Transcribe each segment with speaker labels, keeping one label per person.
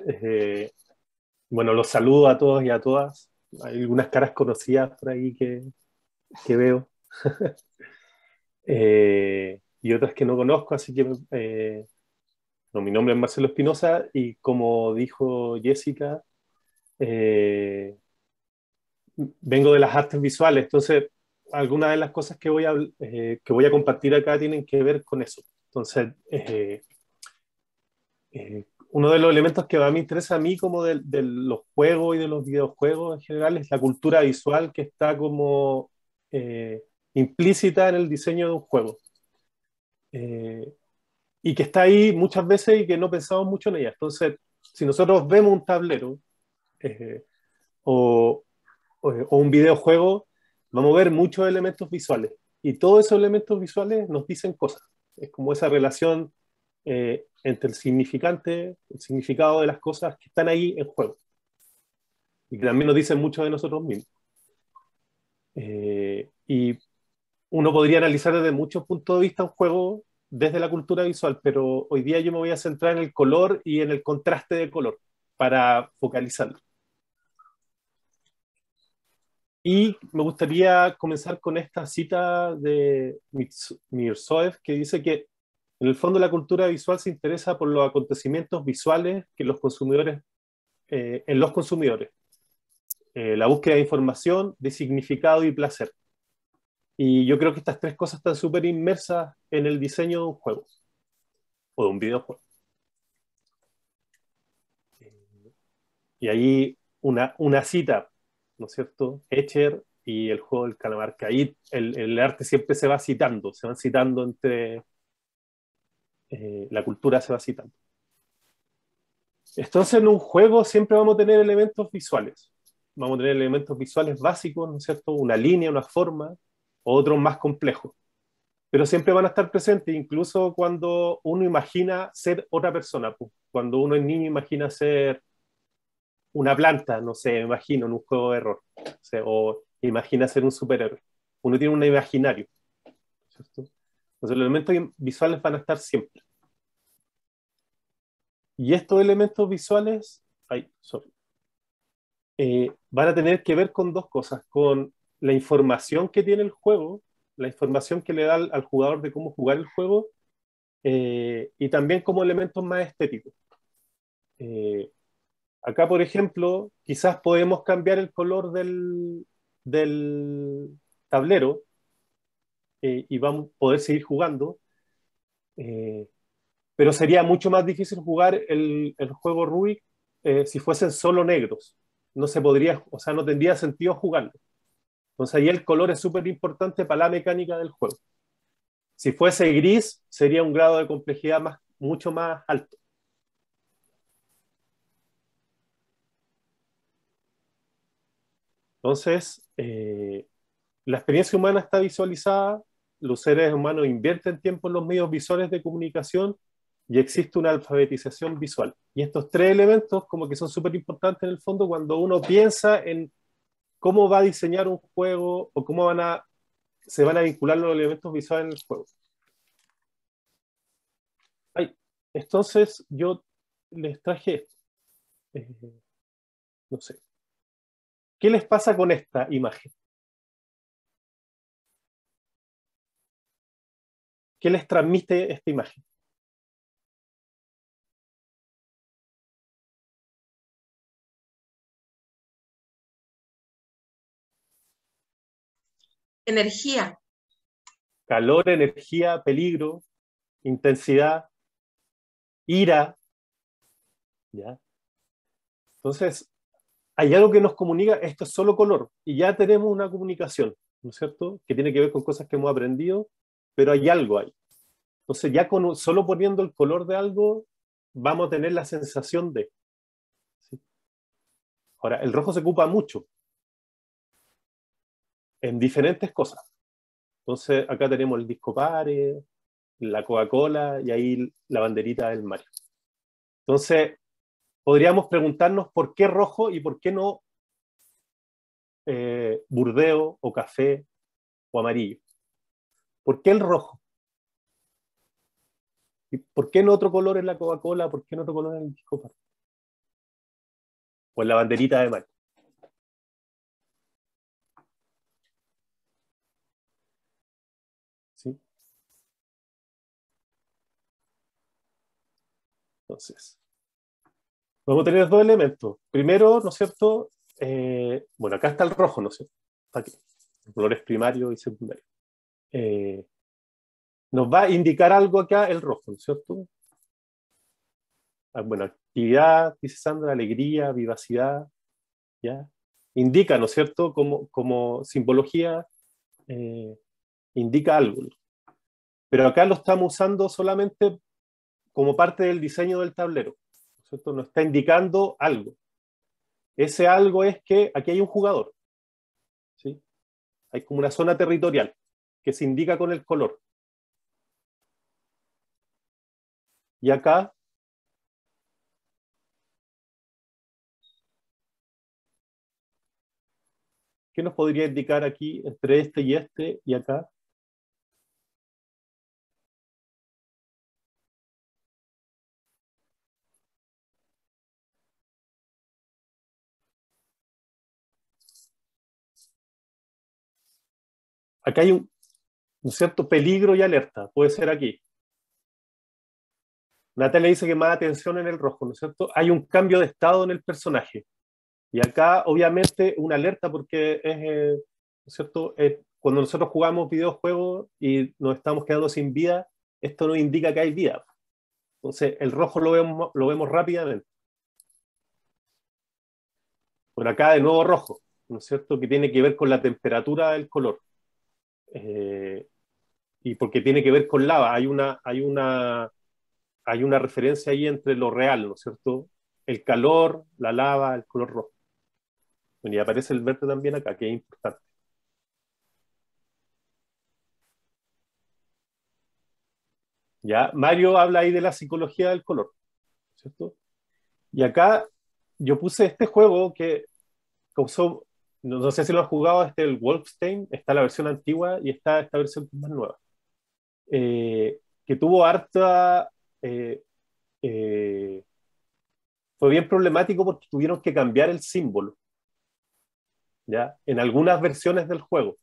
Speaker 1: Eh, bueno, los saludo a todos y a todas. Hay algunas caras conocidas por ahí que veo. Y otras que no conozco, así que no, mi nombre es Marcelo Espinosa y como dijo Jessica, eh, vengo de las artes visuales, entonces algunas de las cosas que voy a compartir acá tienen que ver con eso. Entonces, uno de los elementos que a mí me interesa a mí como de los juegos y de los videojuegos en general es la cultura visual que está como eh, implícita en el diseño de un juego. Eh, y que está ahí muchas veces y que no pensamos mucho en ella. Entonces, si nosotros vemos un tablero eh, o, o un videojuego, vamos a ver muchos elementos visuales. Y todos esos elementos visuales nos dicen cosas. Es como esa relación entre el significante, el significado de las cosas que están ahí en juego. Y que también nos dicen mucho de nosotros mismos. Y uno podría analizar desde muchos puntos de vista un juego desde la cultura visual, pero hoy día yo me voy a centrar en el color y en el contraste de color para focalizarlo. Y me gustaría comenzar con esta cita de Mirzoev que dice que en el fondo la cultura visual se interesa por los acontecimientos visuales que los consumidores, en los consumidores, la búsqueda de información, de significado y placer. Y yo creo que estas tres cosas están súper inmersas en el diseño de un juego o de un videojuego. Y ahí una cita, ¿no es cierto? Escher y el juego del calamar, que ahí el arte siempre se va citando, se van citando entre, la cultura se va citando. Entonces en un juego siempre vamos a tener elementos visuales. Vamos a tener elementos visuales básicos, ¿no es cierto? Una línea, una forma, otros más complejos. Pero siempre van a estar presentes, incluso cuando uno imagina ser otra persona. Pues. Cuando uno es niño imagina ser una planta, no sé, me imagino en un juego de error, o imagina ser un superhéroe. Uno tiene un imaginario, ¿cierto? Entonces los elementos visuales van a estar siempre. Y estos elementos visuales, ay, sorry, van a tener que ver con dos cosas, con la información que tiene el juego, la información que le da al jugador de cómo jugar el juego, y también como elementos más estéticos. Eh, Acá, por ejemplo, quizás podemos cambiar el color del tablero y vamos a poder seguir jugando, eh, pero sería mucho más difícil jugar el juego Rubik si fuesen solo negros. No se podría, o sea, no tendría sentido jugarlo. Entonces ahí el color es súper importante para la mecánica del juego. Si fuese gris, sería un grado de complejidad mucho más alto. Entonces, la experiencia humana está visualizada, los seres humanos invierten tiempo en los medios visuales de comunicación y existe una alfabetización visual. Y estos tres elementos como que son súper importantes en el fondo cuando uno piensa en cómo va a diseñar un juego o cómo se van a vincular los elementos visuales en el juego. Ay, entonces yo les traje esto. Eh, no sé. ¿Qué les pasa con esta imagen? ¿Qué les transmite esta imagen?
Speaker 2: Energía.
Speaker 1: Calor, energía, peligro, intensidad, ira, ¿ya? Entonces, hay algo que nos comunica, esto es solo color, y ya tenemos una comunicación, ¿no es cierto? Que tiene que ver con cosas que hemos aprendido, pero hay algo ahí. Entonces, ya solo poniendo el color de algo, vamos a tener la sensación de. ¿Sí? Ahora, el rojo se ocupa mucho en diferentes cosas. Entonces, acá tenemos el disco pare, la Coca-Cola y ahí la banderita del Mario. Entonces, podríamos preguntarnos por qué rojo y por qué no burdeo o café o amarillo. ¿Por qué el rojo? ¿Y por qué no otro color en la Coca-Cola? ¿Por qué no otro color en el disco? o en la banderita de mar. ¿Sí? Entonces, vamos a tener dos elementos. Primero, ¿no es cierto? Bueno, acá está el rojo, ¿no es cierto? Está aquí. Colores primarios y secundarios. Eh, Nos va a indicar algo acá el rojo, ¿no es cierto? Bueno, actividad, dice Sandra, alegría, vivacidad, ¿ya? Indica, ¿no es cierto? Como simbología, eh, indica algo. Pero acá lo estamos usando solamente como parte del diseño del tablero, ¿no es cierto? Nos está indicando algo. Ese algo es que aquí hay un jugador, ¿sí? Hay como una zona territorial que se indica con el color. Y acá, ¿qué nos podría indicar aquí entre este y acá? Acá hay un cierto peligro y alerta, puede ser aquí. Natalia dice que más atención en el rojo, ¿no es cierto? Hay un cambio de estado en el personaje. Y acá, obviamente, una alerta porque ¿no es cierto? Cuando nosotros jugamos videojuegos y nos estamos quedando sin vida, esto nos indica que hay vida. Entonces, el rojo lo vemos rápidamente. Por acá, de nuevo rojo, ¿no es cierto? Que tiene que ver con la temperatura del color. Eh, y porque tiene que ver con lava. Hay una referencia ahí entre lo real, ¿no es cierto? El calor, la lava, el color rojo. Bueno, y aparece el verde también acá, que es importante. ¿Ya? Mario habla ahí de la psicología del color, ¿cierto? Y acá yo puse este juego que causó, no sé si lo has jugado, el Wolfenstein, está la versión antigua y está esta versión más nueva, que tuvo harta, eh, eh, fue bien problemático porque tuvieron que cambiar el símbolo, ¿ya? En algunas versiones del juego,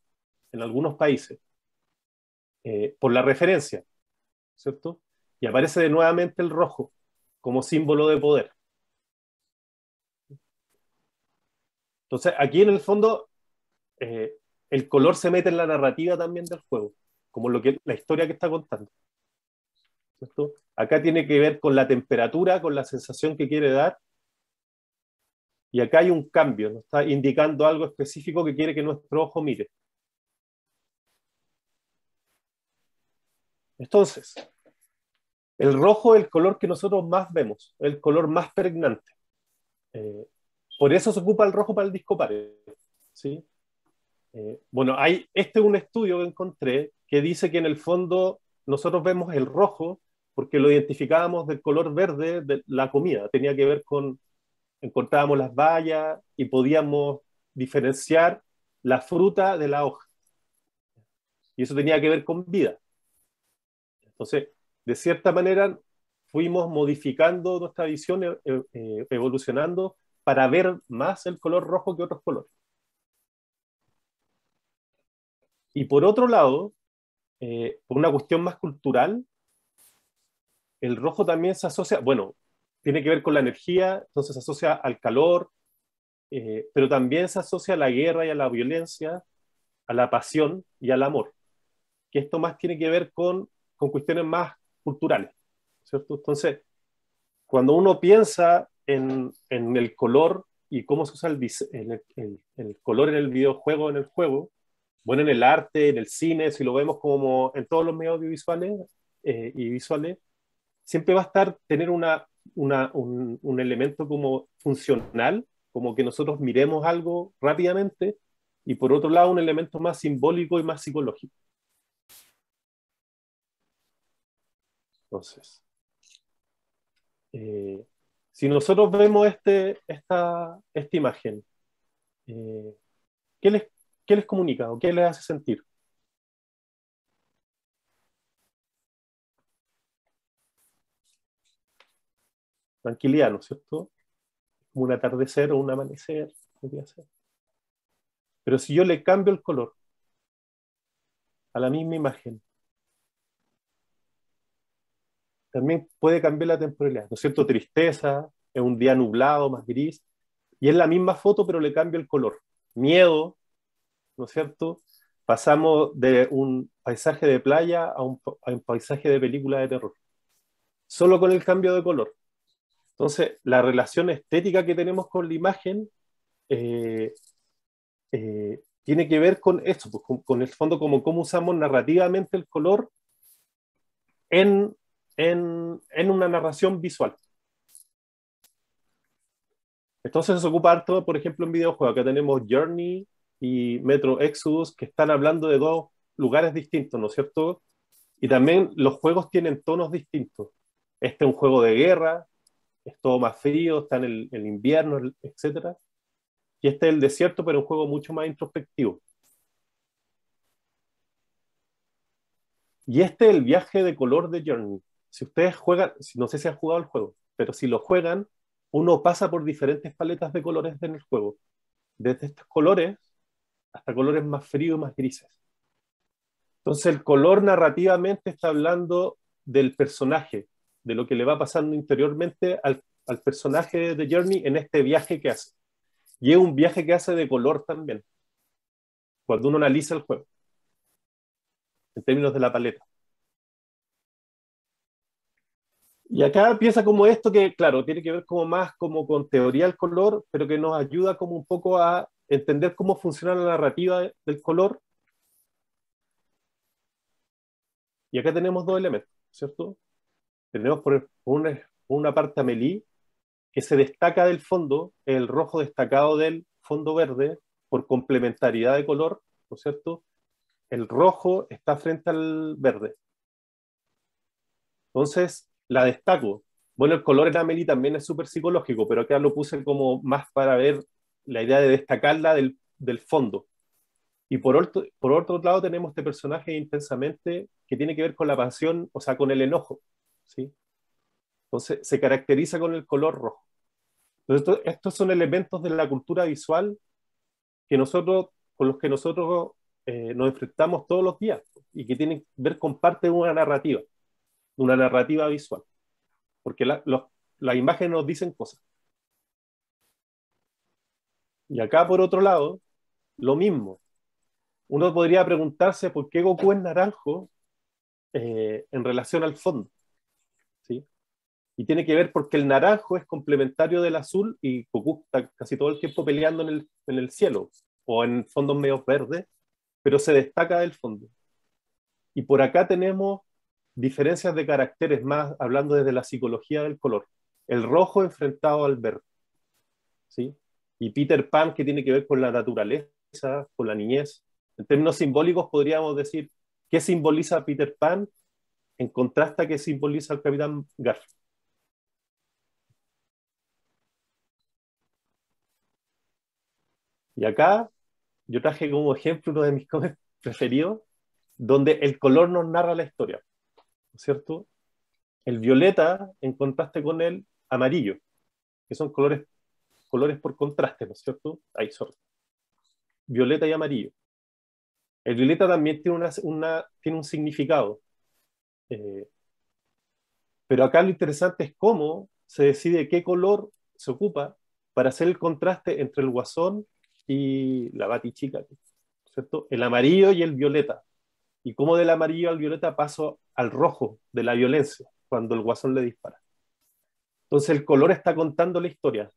Speaker 1: en algunos países, por la referencia, ¿cierto? Y aparece de nuevamente el rojo como símbolo de poder. Entonces, aquí en el fondo, eh, el color se mete en la narrativa también del juego, como la historia que está contando, ¿cierto? Acá tiene que ver con la temperatura, con la sensación que quiere dar, y acá hay un cambio, nos está indicando algo específico que quiere que nuestro ojo mire. Entonces, el rojo es el color que nosotros más vemos, el color más pregnante. Eh, por eso se ocupa el rojo para el disco pared, ¿sí? Bueno, este es un estudio que encontré que dice que en el fondo nosotros vemos el rojo porque lo identificábamos del color verde de la comida. Tenía que ver con, encontrábamos las bayas y podíamos diferenciar la fruta de la hoja. Y eso tenía que ver con vida. Entonces, de cierta manera, fuimos modificando nuestra visión, evolucionando para ver más el color rojo que otros colores. Y por otro lado, por una cuestión más cultural, el rojo también se asocia, bueno, tiene que ver con la energía, entonces se asocia al calor, pero también se asocia a la guerra y a la violencia, a la pasión y al amor, que esto más tiene que ver con cuestiones más culturales, ¿cierto? Entonces, cuando uno piensa en el color y cómo se usa el color en el videojuego, en el juego, bueno, en el arte, en el cine, si lo vemos como en todos los medios audiovisuales y visuales, siempre va a estar tener un elemento como funcional, como que nosotros miremos algo rápidamente, y por otro lado un elemento más simbólico y más psicológico. Entonces, eh, si nosotros vemos esta imagen, eh, ¿qué qué les comunica o qué les hace sentir? Tranquilidad, ¿no es cierto? como un atardecer o un amanecer, podría ser. Pero si yo le cambio el color a la misma imagen, también puede cambiar la temporalidad, ¿no es cierto? Tristeza, es un día nublado, más gris, y es la misma foto, pero le cambio el color. Miedo, ¿no es cierto? Pasamos de un paisaje de playa a un paisaje de película de terror, solo con el cambio de color. Entonces, la relación estética que tenemos con la imagen eh, tiene que ver con esto, pues, con el fondo, como cómo usamos narrativamente el color en, en una narración visual. Entonces se ocupa harto, por ejemplo, en videojuegos. Acá tenemos Journey y Metro Exodus, que están hablando de dos lugares distintos, ¿no es cierto? Y también los juegos tienen tonos distintos. Este es un juego de guerra, es todo más frío, está en el invierno, etcétera. Y este es el desierto, pero un juego mucho más introspectivo. Y este es el viaje de color de Journey. Si ustedes juegan, no sé si han jugado el juego, pero si lo juegan, uno pasa por diferentes paletas de colores en el juego. Desde estos colores hasta colores más fríos y más grises. Entonces el color narrativamente está hablando del personaje, de lo que le va pasando interiormente al personaje de Journey en este viaje que hace. Y es un viaje que hace de color también, cuando uno analiza el juego, en términos de la paleta. Y acá empieza como esto que, claro, tiene que ver como más como con teoría del color, pero que nos ayuda como un poco a entender cómo funciona la narrativa del color. Y acá tenemos dos elementos, ¿cierto? Tenemos por una parte a Amélie, que se destaca del fondo, el rojo destacado del fondo verde, por complementariedad de color, ¿no es cierto? El rojo está frente al verde. Entonces, la destaco. Bueno, el color en Amélie también es súper psicológico, pero acá lo puse como más para ver la idea de destacarla del fondo. Y por otro lado tenemos este personaje intensamente que tiene que ver con la pasión, o sea, con el enojo, ¿sí? Entonces, se caracteriza con el color rojo. Entonces, estos son elementos de la cultura visual que nosotros, con los que nosotros nos enfrentamos todos los días y que tienen que ver con parte de una narrativa visual, porque las imágenes nos dicen cosas. Y acá, por otro lado, lo mismo. Uno podría preguntarse por qué Goku es naranjo en relación al fondo, ¿sí? Y tiene que ver porque el naranjo es complementario del azul y Goku está casi todo el tiempo peleando en el cielo o en fondos medios verdes, pero se destaca del fondo. Y por acá tenemos diferencias de caracteres más, hablando desde la psicología del color. El rojo enfrentado al verde, ¿sí? Y Peter Pan, que tiene que ver con la naturaleza, con la niñez. En términos simbólicos podríamos decir, ¿qué simboliza Peter Pan en contraste a qué simboliza el Capitán Garfio? Y acá yo traje como ejemplo uno de mis cómics preferidos, donde el color nos narra la historia, ¿no es cierto? El violeta en contraste con el amarillo, que son colores por contraste, ¿no es cierto? Ahí son, violeta y amarillo. El violeta también tiene, tiene un significado, eh, pero acá lo interesante es cómo se decide qué color se ocupa para hacer el contraste entre el guasón y la batichica, ¿cierto? El amarillo y el violeta. Y cómo del amarillo al violeta paso al rojo de la violencia cuando el guasón le dispara. Entonces el color está contando la historia,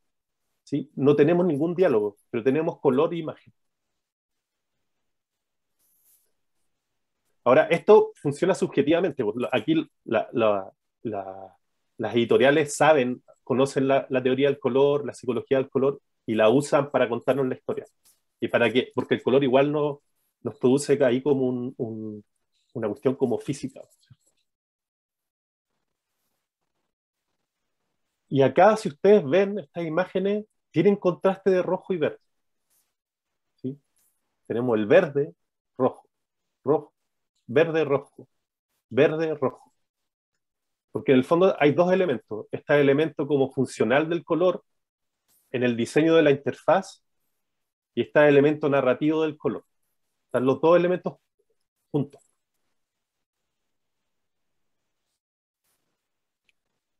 Speaker 1: ¿sí? No tenemos ningún diálogo, pero tenemos color e imagen. Ahora, esto funciona subjetivamente. Aquí la, las editoriales saben, conocen la teoría del color, la psicología del color, y la usan para contarnos la historia. ¿Y para qué? Porque el color igual no, nos produce ahí como una cuestión como física. Y acá, si ustedes ven estas imágenes, tienen contraste de rojo y verde, ¿sí? Tenemos el verde, rojo, rojo, verde, rojo, verde, rojo. Porque en el fondo hay dos elementos. Está el elemento como funcional del color, en el diseño de la interfaz y está el elemento narrativo del color. Están los dos elementos juntos.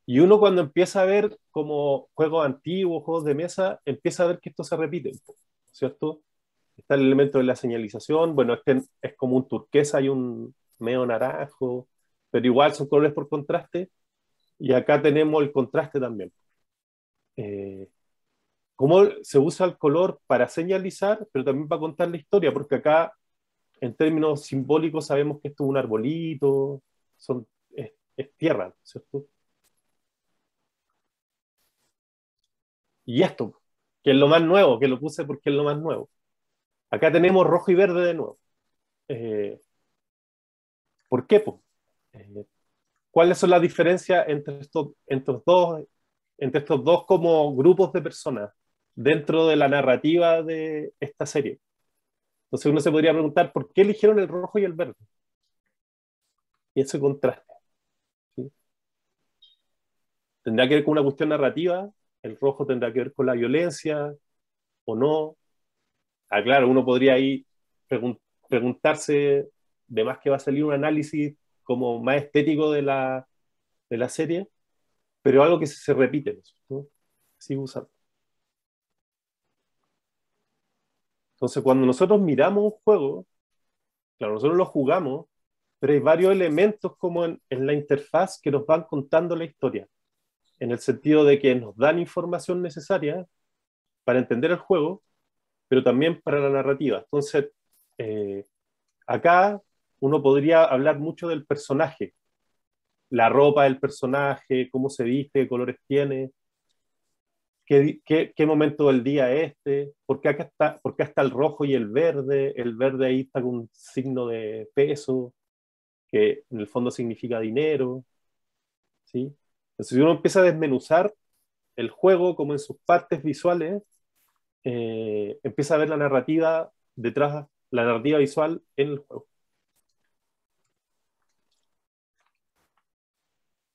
Speaker 1: Y uno cuando empieza a ver como juegos antiguos, juegos de mesa, empieza a ver que esto se repite, ¿cierto? Está el elemento de la señalización, bueno, este es como un turquesa y un medio naranjo, pero igual son colores por contraste, y acá tenemos el contraste también. Eh, Cómo se usa el color para señalizar, pero también para contar la historia, porque acá, en términos simbólicos, sabemos que esto es un arbolito, es tierra, ¿cierto? Y esto, que es lo más nuevo, que lo puse porque es lo más nuevo. Acá tenemos rojo y verde de nuevo. Eh, ¿Por qué? Po? ¿Cuáles son las diferencias entre estos dos como grupos de personas dentro de la narrativa de esta serie? Entonces uno se podría preguntar, ¿por qué eligieron el rojo y el verde? Y ese contraste, ¿sí? ¿Tendrá que ver con una cuestión narrativa? ¿El rojo tendrá que ver con la violencia o no? Ah, claro, uno podría ahí pregun preguntarse, de más que va a salir un análisis como más estético de la serie, pero algo que se repite, ¿no? Sigue usando. Entonces, cuando nosotros miramos un juego, claro, nosotros lo jugamos, pero hay varios elementos como en la interfaz que nos van contando la historia, en el sentido de que nos dan información necesaria para entender el juego, pero también para la narrativa. Entonces, eh, acá uno podría hablar mucho del personaje, la ropa del personaje, cómo se viste, qué colores tiene, qué momento del día es este, por qué está el rojo y el verde ahí está con un signo de peso, que en el fondo significa dinero, ¿sí? Entonces, si uno empieza a desmenuzar el juego como en sus partes visuales, empieza a ver la narrativa detrás, la narrativa visual en el juego.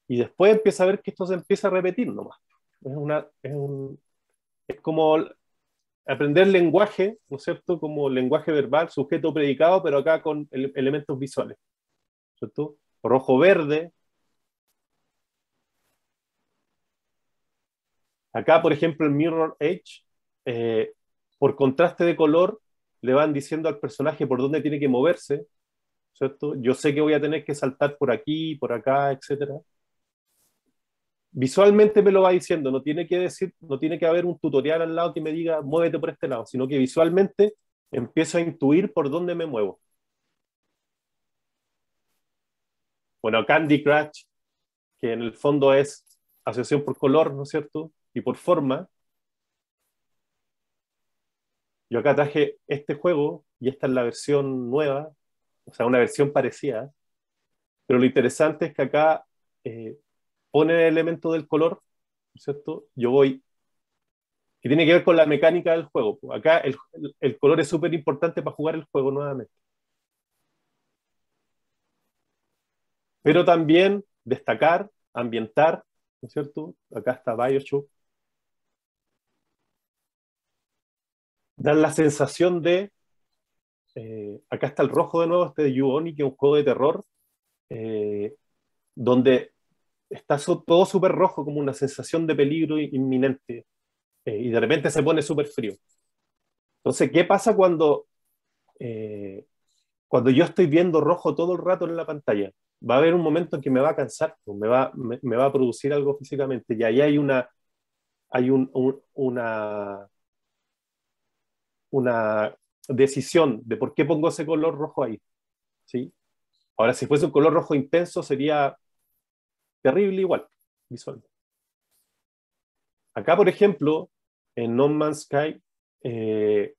Speaker 1: Y después empieza a ver que esto se empieza a repetir nomás. Es como aprender lenguaje, ¿no es cierto? Como lenguaje verbal, sujeto, predicado, pero acá con elementos visuales, ¿cierto? Rojo-verde. Acá, por ejemplo, en Mirror Edge, eh, por contraste de color, le van diciendo al personaje por dónde tiene que moverse, ¿cierto? Yo sé que voy a tener que saltar por aquí, por acá, etcétera. Visualmente me lo va diciendo, no tiene que decir, no tiene que haber un tutorial al lado que me diga muévete por este lado, sino que visualmente empiezo a intuir por dónde me muevo. Bueno, Candy Crush, que en el fondo es asociación por color, ¿no es cierto? Y por forma. Yo acá traje este juego y esta es la versión nueva, o sea, una versión parecida, pero lo interesante es que acá eh, pone el elemento del color, ¿no es cierto? Yo voy, que tiene que ver con la mecánica del juego. Acá el color es súper importante para jugar el juego nuevamente. Pero también destacar, ambientar, ¿no es cierto? Acá está BioShock, dar la sensación de, acá está el rojo de nuevo, este de You-Oni, que es un juego de terror, eh, donde está todo súper rojo, como una sensación de peligro inminente, y de repente se pone súper frío. Entonces, ¿qué pasa eh, cuando yo estoy viendo rojo todo el rato en la pantalla? Va a haber un momento en que me va a cansar, pues, me va a producir algo físicamente, y ahí hay una decisión de por qué pongo ese color rojo ahí, ¿sí? Ahora, si fuese un color rojo intenso, sería terrible igual, visualmente. Acá, por ejemplo, en No Man's Sky, eh,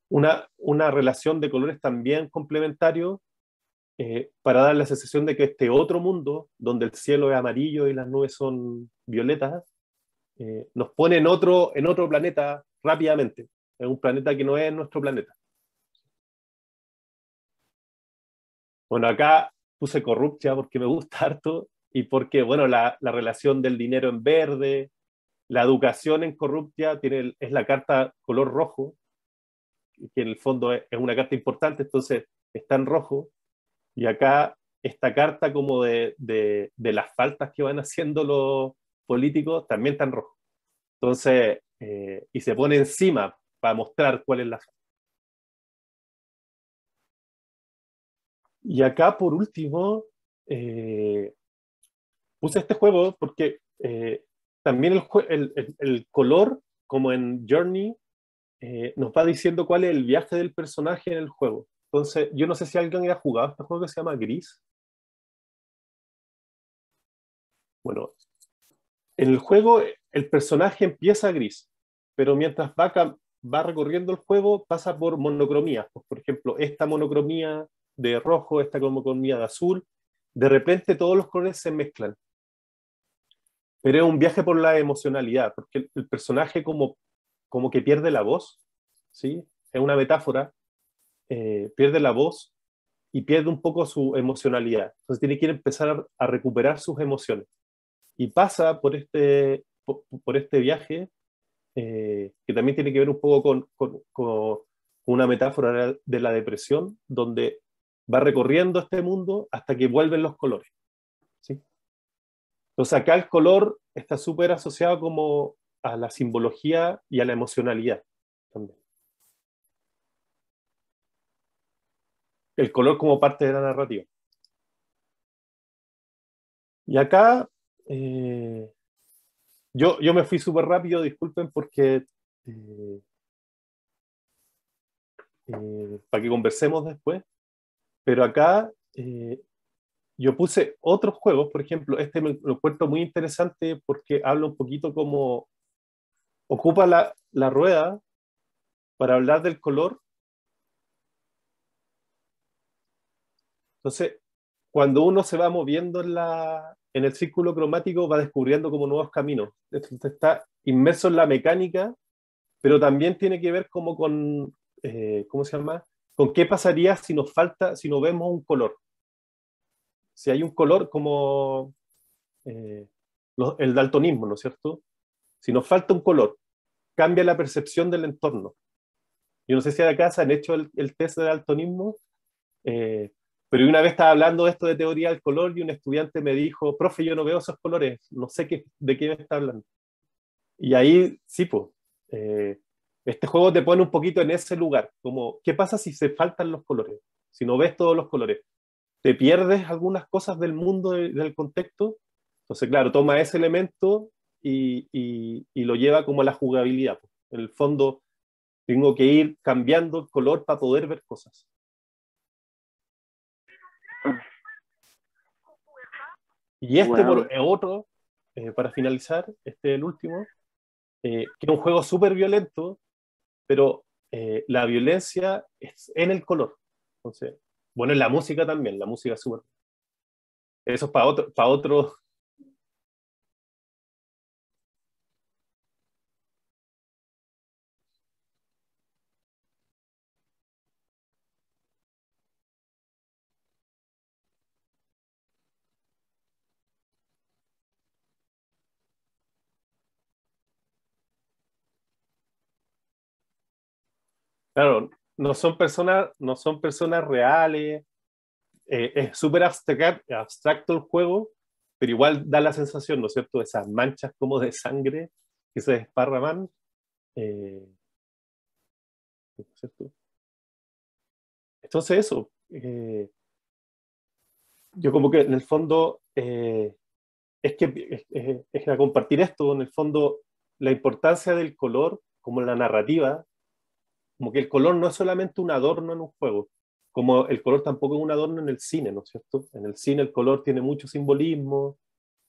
Speaker 1: una relación de colores también complementario, para dar la sensación de que este otro mundo, donde el cielo es amarillo y las nubes son violetas, nos pone en otro planeta rápidamente, en un planeta que no es nuestro planeta. Bueno, acá puse Corruptia porque me gusta harto y porque, bueno, la relación del dinero en verde, La educación en Corruptia es la carta color rojo, que en el fondo es una carta importante, entonces está en rojo. Y acá esta carta como de las faltas que van haciendo los políticos también está en rojo. Entonces, y se pone encima para mostrar cuál es la falta. Y acá, por último, puse este juego porque también el color, como en Journey, nos va diciendo cuál es el viaje del personaje en el juego. Entonces, yo no sé si alguien haya jugado este juego que se llama Gris. Bueno, en el juego el personaje empieza gris, pero mientras va recorriendo el juego pasa por monocromías. Pues, por ejemplo, esta monocromía de rojo, esta monocromía de azul, de repente todos los colores se mezclan. Pero es un viaje por la emocionalidad, porque el personaje como que pierde la voz, ¿sí? Es una metáfora, pierde la voz y pierde un poco su emocionalidad. Entonces tiene que ir a empezar a recuperar sus emociones. Y pasa por este viaje, que también tiene que ver un poco con una metáfora de la depresión, donde va recorriendo este mundo hasta que vuelven los colores, ¿sí? Entonces acá el color está súper asociado como a la simbología y a la emocionalidad también. El color como parte de la narrativa. Y acá eh, yo me fui súper rápido, disculpen, porque para que conversemos después, pero acá yo puse otros juegos, por ejemplo, este me lo encuentro muy interesante porque habla un poquito como ocupa la rueda para hablar del color. Entonces, cuando uno se va moviendo en el círculo cromático, va descubriendo como nuevos caminos. Entonces, está inmerso en la mecánica, pero también tiene que ver como con, ¿cómo se llama? Con qué pasaría si nos falta, si no vemos un color. Si hay un color como eh, el daltonismo, ¿no es cierto? Si nos falta un color, cambia la percepción del entorno. Yo no sé si acá se han hecho el test de daltonismo, eh, pero una vez estaba hablando de esto de teoría del color y un estudiante me dijo, profe, yo no veo esos colores, no sé de qué me está hablando. Y ahí, sí, pues, eh, este juego te pone un poquito en ese lugar, como, ¿qué pasa si se faltan los colores? Si no ves todos los colores, ¿te pierdes algunas cosas del mundo, del contexto? Entonces, claro, toma ese elemento y lo lleva como a la jugabilidad. En el fondo, tengo que ir cambiando el color para poder ver cosas. Y
Speaker 2: Wow.
Speaker 1: otro, para finalizar, este es el último, que es un juego súper violento, pero la violencia es en el color. Entonces, bueno, en la música también, la música es súper. Eso es para otro. Claro, no son personas reales, es súper abstracto el juego, pero igual da la sensación, ¿no es cierto?, de esas manchas como de sangre que se desparraman. eh, ¿No es cierto? Entonces eso, yo como que en el fondo, es que a compartir esto, en el fondo, la importancia del color como en la narrativa, como que el color no es solamente un adorno en un juego, como el color tampoco es un adorno en el cine, ¿no es cierto? En el cine el color tiene mucho simbolismo,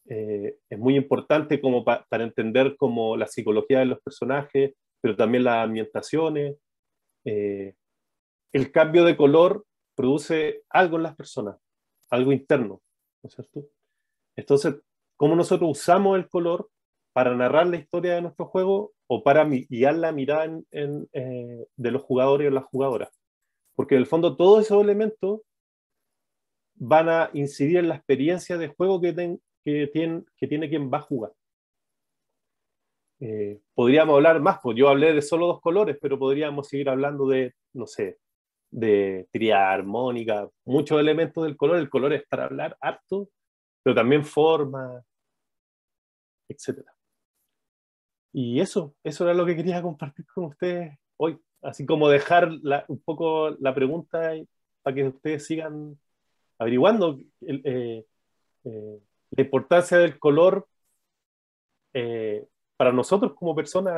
Speaker 1: es muy importante como para entender como la psicología de los personajes, pero también las ambientaciones. Eh, el cambio de color produce algo en las personas, algo interno, ¿no es cierto? Entonces, ¿cómo nosotros usamos el color para narrar la historia de nuestro juego o para guiar la mirada de los jugadores o las jugadoras? Porque en el fondo todos esos elementos van a incidir en la experiencia de juego que tiene quien va a jugar. Podríamos hablar más, pues yo hablé de solo dos colores, pero podríamos seguir hablando de, no sé, de tríada armónica, muchos elementos del color. El color es para hablar harto, pero también forma, etcétera. Y eso era lo que quería compartir con ustedes hoy. Así como dejar un poco la pregunta para que ustedes sigan averiguando la importancia del color para nosotros como personas